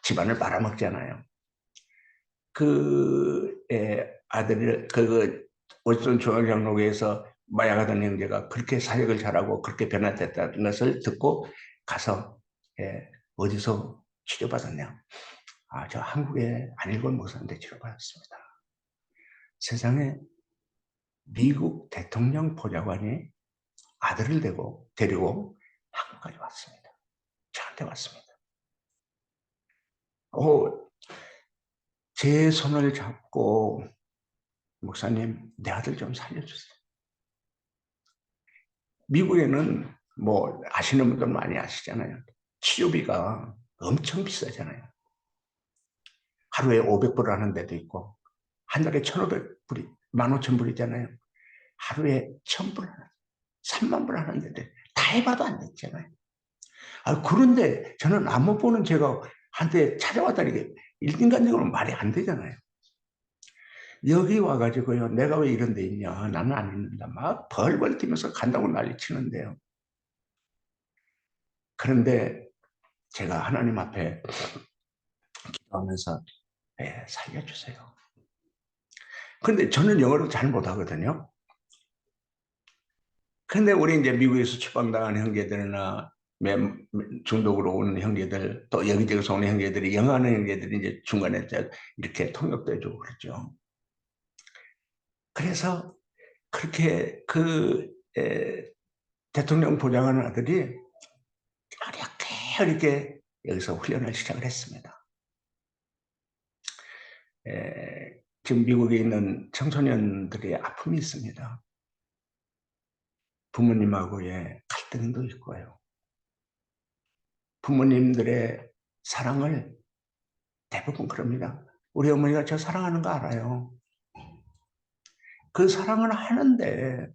집안을 말아먹잖아요. 그 아들을 워싱턴 중앙장로교에서 마약하던 형제가 그렇게 사역을 잘하고 그렇게 변화됐다는 것을 듣고 가서 어디서 치료받았냐? 저 한국의 안일권 목사한테 치료받았습니다. 세상에 미국 대통령 보좌관이 아들을 데리고 한국까지 왔습니다. 저한테 왔습니다. 제 손을 잡고 목사님, 내 아들 좀 살려주세요. 미국에는 뭐 아시는 분들 많이 아시잖아요. 치료비가 엄청 비싸잖아요. 하루에 500불 하는 데도 있고 한 달에 1,500불이 15,000불이잖아요. 하루에 1,000불, 3만 불 하는 데도 다 해봐도 안 됐잖아요. 그런데 저는 안 못 보는 제가 한테 찾아왔다는 게 인간적으로 말이 안 되잖아요. 여기 와가지고요, 내가 왜 이런 데 있냐, 나는 안 있는다, 막 벌벌 뛰면서 간다고 난리치는데요. 그런데 제가 하나님 앞에 기도하면서 살려주세요. 근데 저는 영어를 잘 못하거든요. 근데 우리 이제 미국에서 추방당한 형제들이나 중독으로 오는 형제들, 또 여기저기서 오는 형제들이, 영어하는 형제들이 이제 중간에 이렇게 통역도 해주고 그러죠. 그래서 그렇게 대통령 보좌하는 아들이 어렵게 여기서 훈련을 시작을 했습니다. 지금 미국에 있는 청소년들의 아픔이 있습니다. 부모님하고의 갈등도 있고요. 부모님들의 사랑을 대부분 그럽니다. 우리 어머니가 저 사랑하는 거 알아요. 그 사랑을 하는데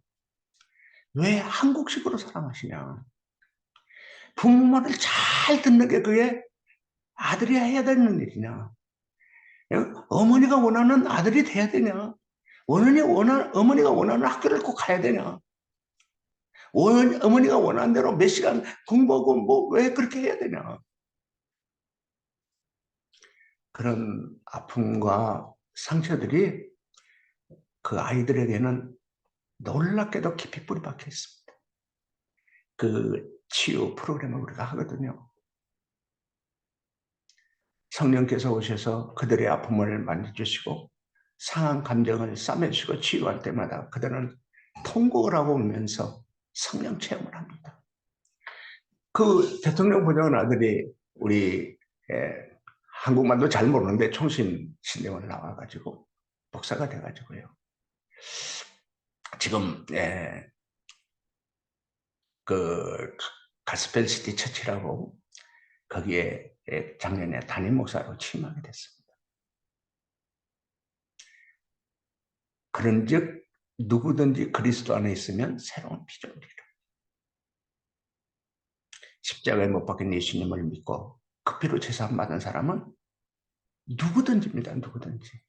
왜 한국식으로 사랑하시냐. 부모 말을 잘 듣는 게 그게 아들이 해야 되는 일이냐. 어머니가 원하는 아들이 돼야 되냐. 어머니가 원하는 학교를 꼭 가야 되냐. 어머니가 원하는 대로 몇 시간 공부하고 뭐 왜 그렇게 해야 되냐. 그런 아픔과 상처들이 그 아이들에게는 놀랍게도 깊이 뿌리 박혀 있습니다. 그 치유 프로그램을 우리가 하거든요. 성령께서 오셔서 그들의 아픔을 만져주시고 상한 감정을 싸매주시고 치유할 때마다 그들은 통곡을 하고 오면서 성령 체험을 합니다. 그 대통령 보좌관 아들이 우리 한국말도 잘 모르는데 총신 신대원 나와가지고 목사가 돼가지고요. 지금 그 가스펠시티 처치라고 거기에 작년에 담임 목사로 취임하게 됐습니다. 그런즉 누구든지 그리스도 안에 있으면 새로운 피조물이라. 십자가에 못 박힌 예수님을 믿고 그 피로 제사함 받은 사람은 누구든지입니다. 누구든지.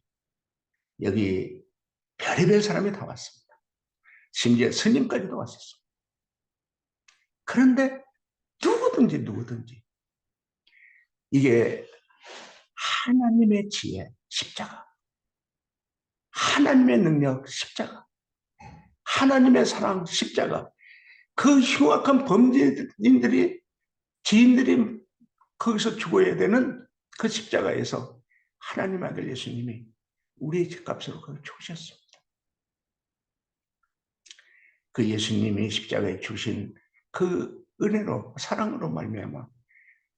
여기 별의별 사람이 다 왔습니다. 심지어 스님까지도 왔었습니다. 그런데 누구든지 이게 하나님의 지혜, 십자가, 하나님의 능력, 십자가, 하나님의 사랑, 십자가, 그 흉악한 범죄인들이, 지인들이 거기서 죽어야 되는 그 십자가에서 하나님 아들 예수님이 우리의 죄값으로 거기 죽으셨습니다. 그 예수님이 십자가에 주신 그 은혜로, 사랑으로 말미암아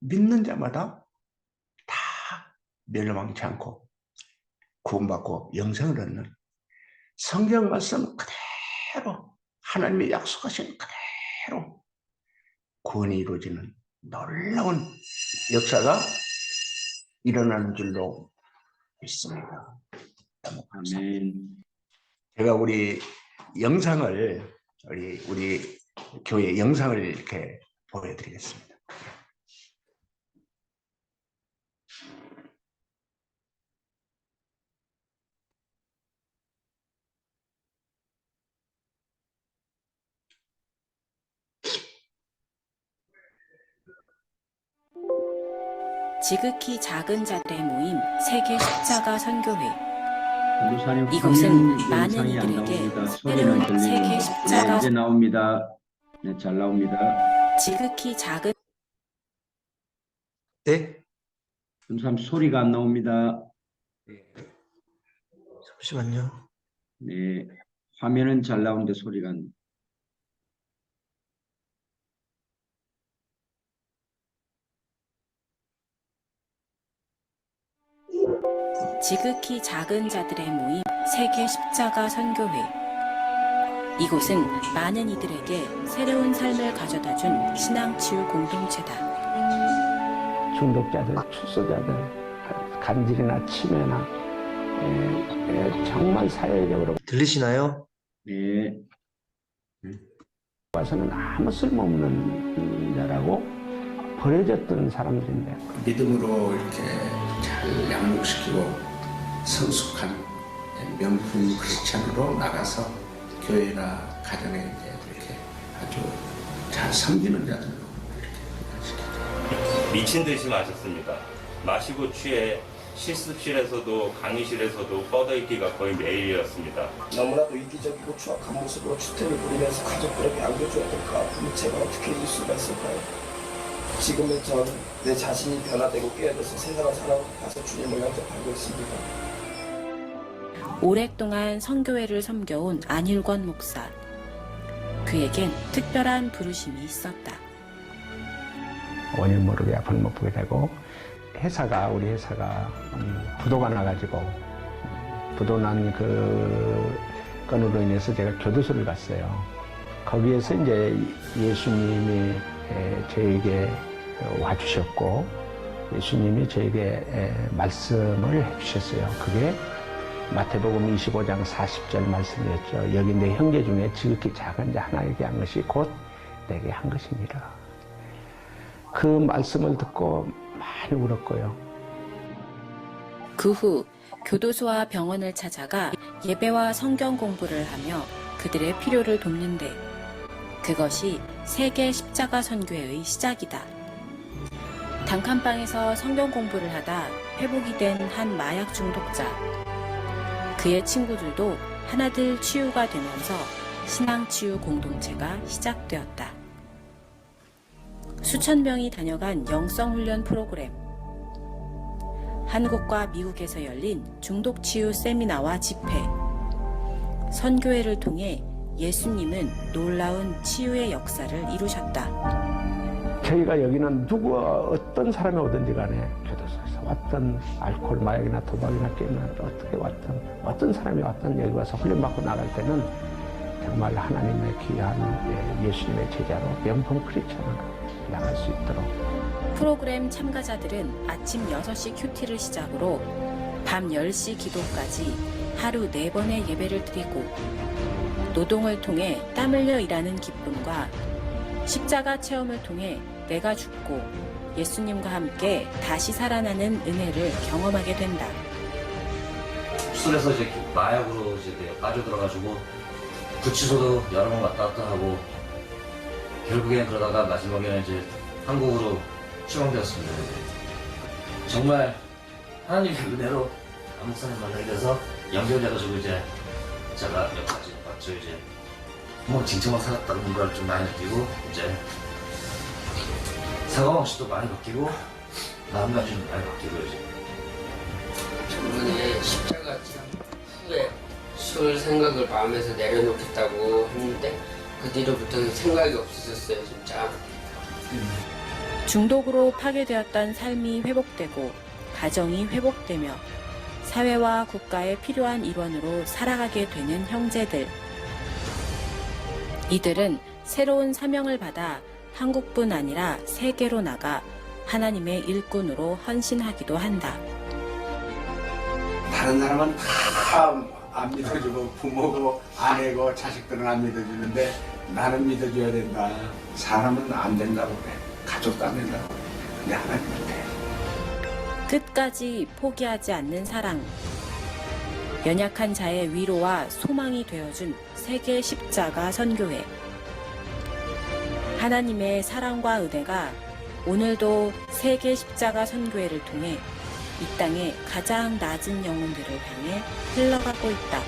믿는 자마다 다 멸망치 않고 구원받고 영생을 얻는 성경 말씀 그대로 하나님이 약속하신 그대로 구원이 이루어지는 놀라운 역사가 일어나는 줄로 믿습니다. 아멘. 제가 우리 영상을 우리 교회 영상을 이렇게 보여드리겠습니다. 지극히 작은 자들의 모임 세계 십자가 선교회. 전도사님 이곳은 화면 많은 영상이 안 이들에게 나옵니다. 새로운 소리는 세계 들리는데. 십자가 네, 이제 나옵니다. 네, 잘 나옵니다. 지극히 작은 네? 전도사님 소리가 안 나옵니다. 잠시만요. 네, 화면은 잘 나오는데 소리가 안. 지극히 작은 자들의 모임 세계 십자가 선교회. 이곳은 많은 이들에게 새로운 삶을 가져다준 신앙치유 공동체다. 중독자들, 출소자들, 간질이나 치매나 정말 사회적으로 들리시나요? 네. 와서는 아무 쓸모없는 자라고 버려졌던 사람들인데 믿음으로 이렇게 잘 양육시키고 성숙한 명품 크리스찬으로 나가서 교회나 가정에 이제 이렇게 아주 잘 섬기는 자들로 이렇게 미친 듯이 마셨습니다. 마시고 취해 실습실에서도 강의실에서도 뻗어있기가 거의 매일이었습니다. 너무나도 이기적이고 추악한 모습으로 추태를 부리면서 가족들에게 안겨주었던 그 아픔을 제가 어떻게 잊을 수가 있을까요? 지금은 전 내 자신이 변화되고 깨어져서 세상을 살아가서 주님을 영접하고 있습니다. 오랫동안 선교회를 섬겨온 안일권 목사. 그에겐 특별한 부르심이 있었다. 원인 모르게 앞을 못 보게 되고 우리 회사가 부도가 나가지고 부도 난 그 건으로 인해서 제가 교도소를 갔어요. 거기에서 이제 예수님이 저에게 와주셨고 예수님이 저에게 말씀을 해주셨어요. 그게 마태복음 25장 40절 말씀이었죠. 여기 내 형제 중에 지극히 작은 자 하나에게 한 것이 곧 내게 한 것이니라. 그 말씀을 듣고 많이 울었고요. 그 후 교도소와 병원을 찾아가 예배와 성경 공부를 하며 그들의 필요를 돕는데 그것이 세계 십자가 선교회의 시작이다. 단칸방에서 성경 공부를 하다 회복이 된 한 마약 중독자. 그의 친구들도 하나둘 치유가 되면서 신앙치유 공동체가 시작되었다. 수천 명이 다녀간 영성훈련 프로그램. 한국과 미국에서 열린 중독치유 세미나와 집회. 선교회를 통해 예수님은 놀라운 치유의 역사를 이루셨다. 저희가 여기는 어떤 사람이 오든지 간에 교도소에서 왔던 알코올, 마약이나 도박이나 게임이나 어떻게 왔던 어떤 사람이 왔던 여기 와서 훈련받고 나갈 때는 정말 하나님의 귀한 예수님의 제자로 명품 크리스찬으로 나갈 수 있도록. 프로그램 참가자들은 아침 6시 큐티를 시작으로 밤 10시 기도까지 하루 4번의 예배를 드리고 노동을 통해 땀 흘려 일하는 기쁨과 십자가 체험을 통해 내가 죽고 예수님과 함께 다시 살아나는 은혜를 경험하게 된다. 술에서 이제 마약으로 이제 빠져들어가지고 구치소도 여러 번 왔다 갔다 하고 결국엔 그러다가 마지막에는 이제 한국으로 추방되었습니다. 정말 하나님의 은혜로 안목사님 만나게 돼서 연결돼가지고 이제 제가 여기까지 왔죠. 이제 뭐 진정만 살았다는 걸 좀 많이 느끼고 이제 사고방식도 많이 바뀌고 마음가짐도 많이 바뀌고 이제 저번에 십자가 참 후에 술 생각을 마음에서 내려놓겠다고 했는데 그 뒤로부터는 생각이 없어졌어요 진짜. 중독으로 파괴되었던 삶이 회복되고 가정이 회복되며 사회와 국가에 필요한 일원으로 살아가게 되는 형제들. 이들은 새로운 사명을 받아 한국뿐 아니라 세계로 나가 하나님의 일꾼으로 헌신하기도 한다. 다른 사람은 다 안 믿어주고 부모고 아내고 자식들은 안 믿어주는데 나는 믿어줘야 된다. 사람은 안 된다고 그래. 가족도 안 된다고 그래. 근데 하나님은 돼. 끝까지 포기하지 않는 사랑. 연약한 자의 위로와 소망이 되어준 세계 십자가 선교회. 하나님의 사랑과 은혜가 오늘도 세계 십자가 선교회를 통해 이 땅의 가장 낮은 영혼들을 향해 흘러가고 있다.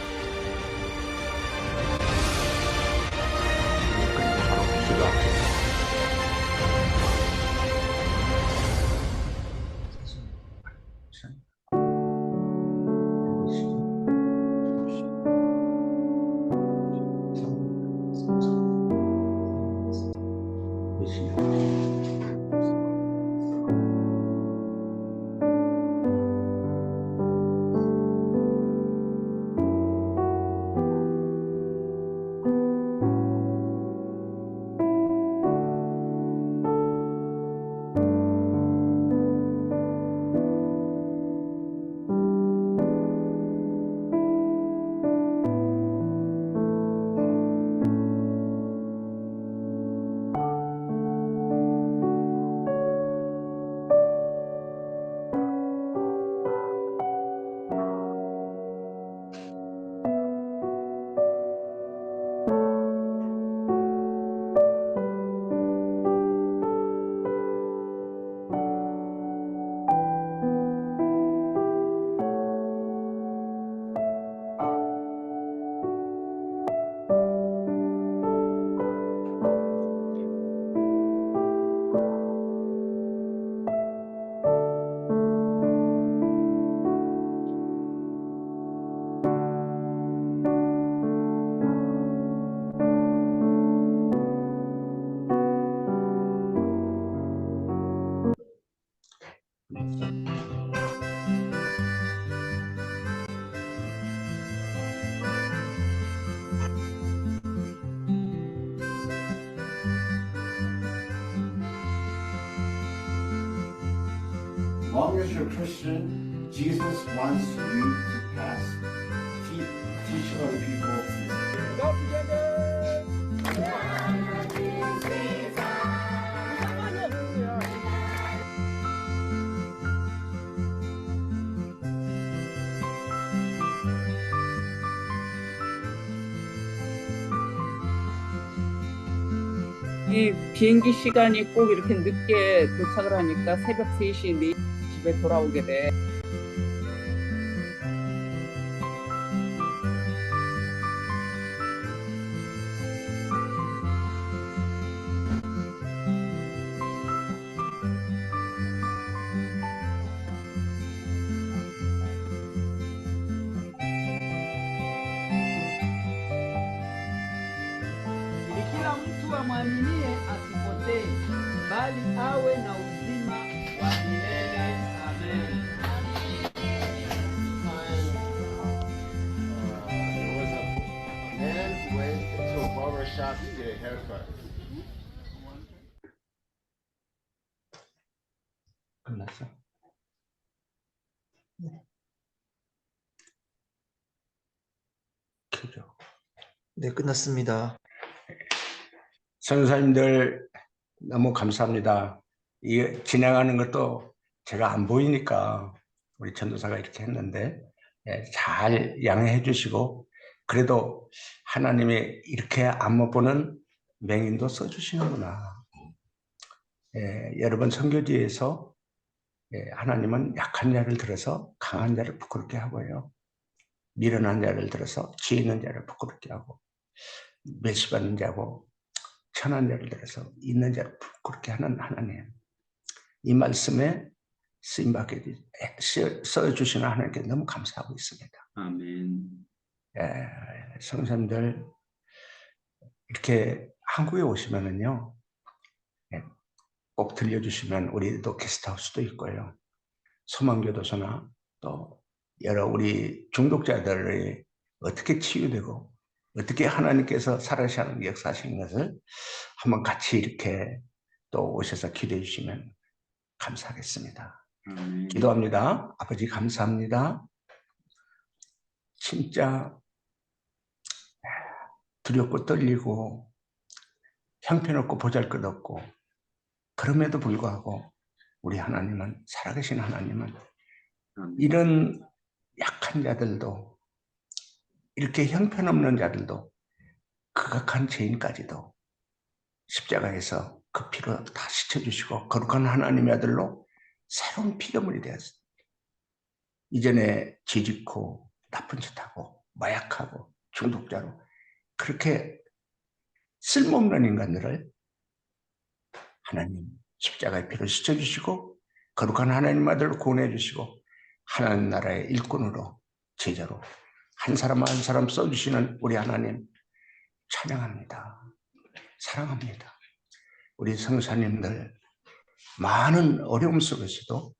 Long as you're a Christian, Jesus wants you to pass, teach other people. 이 비행기 시간이 꼭 이렇게 늦게 도착을 하니까 새벽 3시 집에 돌아오게 돼. Kila mtu amwaminie asipotee, bali awe na uzima wa milele. Amen. There was a man who went into a barber shop to get a haircut. 끝났어. 켜줘. 네, 끝났습니다. 선생님들 너무 감사합니다. 이 진행하는 것도 제가 안 보이니까 우리 전도사가 이렇게 했는데 잘 양해해 주시고, 그래도 하나님이 이렇게 안 못 보는 맹인도 써주시는구나. 여러분 선교지에서 하나님은 약한 자를 들어서 강한 자를 부끄럽게 하고요, 미련한 자를 들어서 지혜 있는 자를 부끄럽게 하고, 멸시받는 자고 천한 자를 들어서 있는 자를 부끄럽게 하는 하나님, 이 말씀에 쓰임받게 써주시는 하나님께 너무 감사하고 있습니다. 아멘. 성도님들 이렇게 한국에 오시면은요, 꼭 들려주시면 우리도 게스트하우스도 있고요, 소망교도소나 또 여러 우리 중독자들이 어떻게 치유되고 어떻게 하나님께서 살아계시는 역사하시는 것을 한번 같이 이렇게 또 오셔서 기도해 주시면 감사하겠습니다. 기도합니다. 아버지 감사합니다. 진짜 두렵고 떨리고 형편없고 보잘것없고, 그럼에도 불구하고 우리 하나님은, 살아계신 하나님은 이런 약한 자들도, 이렇게 형편없는 자들도, 극악한 죄인까지도 십자가에서 그 피로 다 씻어주시고 거룩한 하나님의 아들로 새로운 피조물이 되었습니다. 이전에 지짓고 나쁜 짓하고 마약하고 중독자로 그렇게 쓸모없는 인간들을 하나님 십자가의 피로 씻어주시고 거룩한 하나님 아들로 구원해 주시고 하나님 나라의 일꾼으로, 제자로 한 사람 한 사람 써주시는 우리 하나님 찬양합니다. 사랑합니다. 우리 성사님들, 많은 어려움 속에서도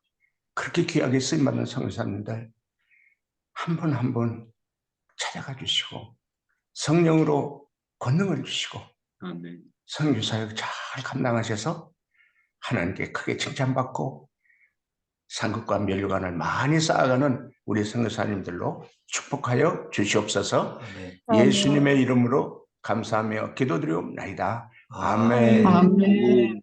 그렇게 귀하게 쓰임받는 성사님들 한 분 한 분 찾아가 주시고 성령으로 권능을 주시고 선교사역 잘 감당하셔서 하나님께 크게 칭찬받고 상급과 면류관을 많이 쌓아가는 우리 선교사님들로 축복하여 주시옵소서. 예수님의 이름으로 감사하며 기도드리옵나이다. 아멘. 아멘.